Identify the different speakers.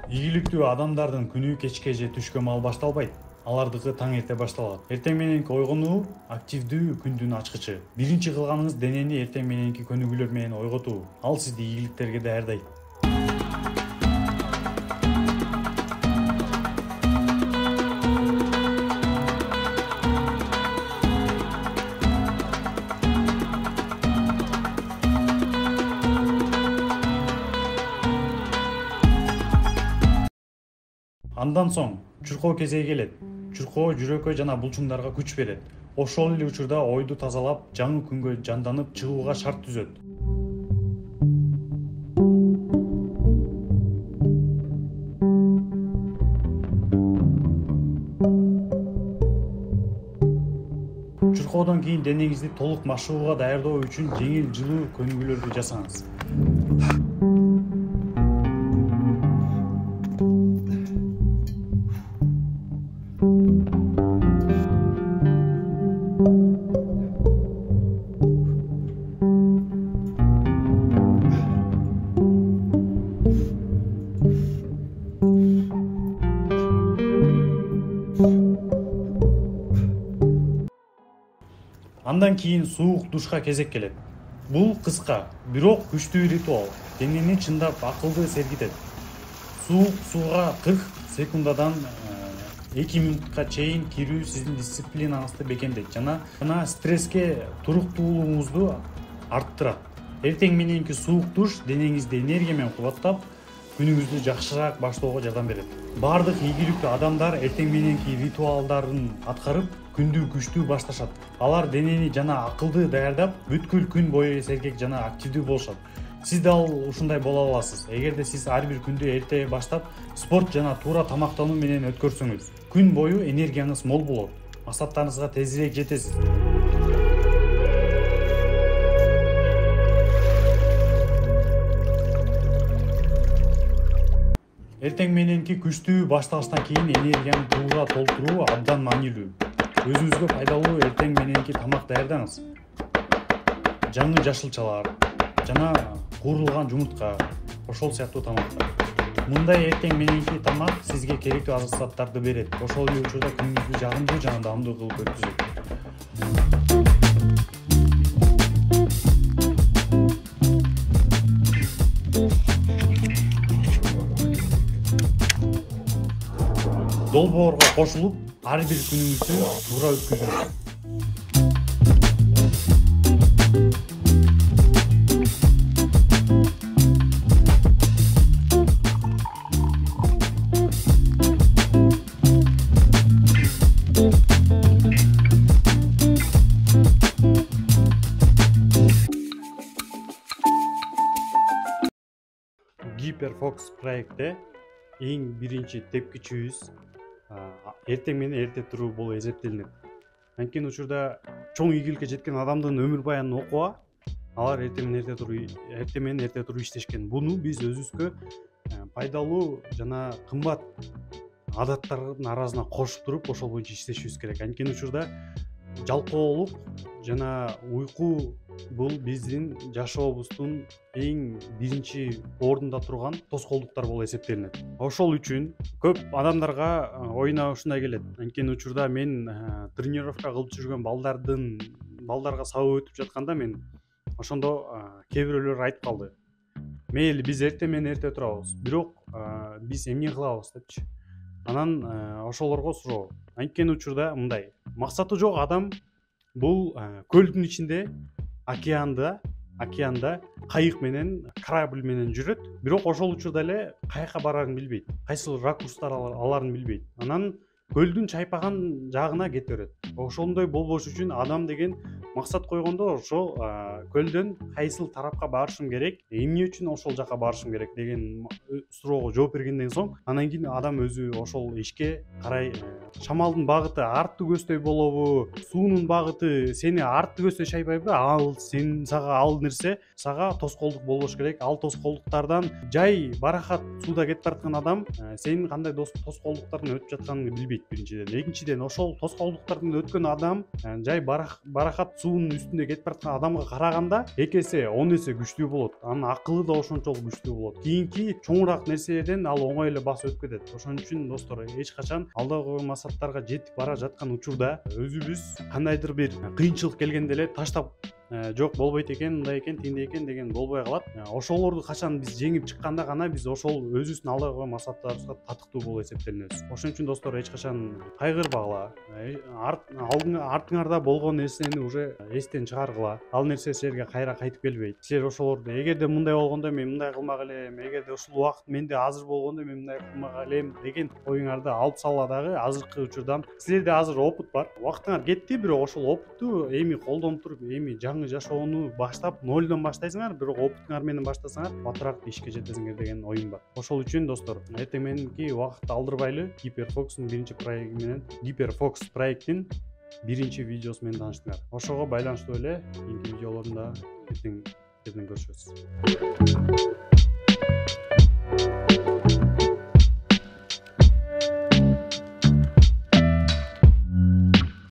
Speaker 1: Ийгиликтүү адамдардын күнү кечке же түшкө маал башталбайт. Алардыкы таң эрте башталат. Эртең мененки ойгонуу активдүү күндүн ачкычы. Биринчи кылганыңыз денени эртең мененки көнүгүүлөр менен ойготуу. Ал сизди ийгиликтерге даярдайт. Андан соң чуркоо кезеги келет. Чуркоо жүрөккө жана булчуңдарга күч берет. Ошол эле учурда ойду тазалап, жаңы күнгө жанданып чыгууга шарт түзөт. Чуркоодон кийин денеңизди толук машыгууга даярдоо үчүн жеңил жылуу көнүгүүлөрдү жасаңыз. Андан кийин суук душка кезек келет. Бул кыска, бирок күчтүү ритуал. Денени чындап акылды сергитет. Суук сууга 40 секундадан 2 минутка чейин кирүү сиздин дисциплинаңызды бекемдейт жана стресске туруктуулугуңузду арттырат. Эртең мененки суук душ денеңизди энергия менен кубаттап, күнүңүздү жакшыраак баштоого жардам берет. Бардык ийгиликтүү адамдар эртең мененки ритуалдарын аткарып, күндү күчтүү башташат. Алар денени жана акылды даярдап, бүткүл күн бою сергек жана активдүү болушат. Сиз да ушундай боло аласыз. Эгерде сиз ар бир күндү эрте баштап, спорт жана туура тамактануу менен өткөрсөңүз, күн бою энергияңыз мол болот. Максаттарыңызга тезирээк жетесиз. Эртең мененки күчтүү башталыштан кийин энергияны туура толтуруу абдан маанилүү. Өзүңүзгө пайдалуу эртең мененки тамак даярдаңыз. Жаңы жашылчалар жана куурулган жумуртка, ошол сыяктуу тамактар. Мындай эртең мененки тамак сизге керектүү азык заттарды берет. Ошол эле учурда күнүңүздү жагымдуу жана даамдуу кылып өткүзөт. Долбоорго кошулуп, ар бир күнүңүздү туура өткүзүңүз. Гиперфокус проектте эң биринчи тепкичибиз эртең менен эрте туруу болуп эсептелинет. Анткени учурда чоң ийгиликке жеткен адамдын өмүр баянын окуга, алар эртең менен эрте туруп иштешкен. Буну биз өзүбүзгө пайдалуу жана кымбат адаттардын арасына кошуп туруп, ошол боюнча иштешибиз керек. Анткени учурда жалкоолук жана уйку бул биздин жашообуздун эң биринчи ордунда турган тоскоолдуктар болуп эсептелинет. Ошол үчүн көп адамдарга оюна ушундай келет. Анткени учурда мен тренировка кылып жүргөн балдарга сабап өтүп жатканда мен ошондо кээ бирөөлөр айтып калды. Мейли биз эртең менен эрте турабыз, бирок биз эмне кылабыз депчи. Анан ошолорго суроо. Анткени учурда мындай, максаты жок адам бул көлдүн ичинде, океанда кайык менен, корабль менен жүрөт, бирок ошол учурда эле каяка барарын билбейт. Кайсыл ракурстар аларын билбейт. Анан көлдүн чайпаган жагына кете берет. Ошондой болбош үчүн адам деген максат койгондо ошол көлдөн кайсыл тарапка барышым керек, эмне үчүн ошол жака барышым керек деген суроого жооп бергенден соң, анан кийин адам өзү ошол ишке карай шамалдын багыты артты көздөй болобу, суунун багыты сени артты көздөй чайпайбы, ал нерсе сага тоскоолдук болбош керек. Ал тоскоолдуктардан жай барахат сууда кетип бараткан адам сенин кандай тоскоолдуктардан өтүп жатканыңды билбейт. келбейт биринчиден. Экинчиден ошол тоскоолдуктардан өткөн адам жай баракат суунун үстүндө кетип бараткан адамга караганда 2 эсе 10 эсе күчтүү болот. Анын акылы да ошончолук күчтүү болот. Кийинки чоңураак нерседен ал оңой эле басып өтүп кетет. Ошон үчүн достор, эч качан алдыга койгон максаттарга жетип бара жаткан учурда өзүбүз кандайдыр бир кыйынчылык келгенде эле таштап жок болбойт экен, мындай экен, тиндей экен деген болбой калат. Ошолорду качан биз жеңип чыкканда гана биз ошол өзүбүздүн алдыга койгон максаттарыбызга татыктуу болуп эсептелебиз. Ошон үчүн достор, эч качан кайгырбагыла. Артыңарда болгон нерсени уже эстен чыгаргыла. Ал нерсе силерге кайра кайтып келбейт. Силер ошолорду эгерде мындай болгондо мен мындай кылмак элем, эгерде ушул убакыт менде азыр болгондо мен мындай кылмак элем деген оюңарды алып сала дагы азыркы учурдан силерде азыр опыт бар. Убактыңар кетти, бирок ошол опытту эми колдонуп туруп, эми жаңы жашоону баштап нолдон баштайсыңар, бирок опытыңар менен баштасаңар батыраак ишке жетесиңер деген оюм бар. Ошол үчүн достор, эртең мененки убакытты алдырбайлы HyperFox'ун биринчи проекти менен HyperFox проекттин биринчи видеосу менен тааныштыңар. Ошого байланыштуу эле кийинки видеолордо эртең көрүшөбүз.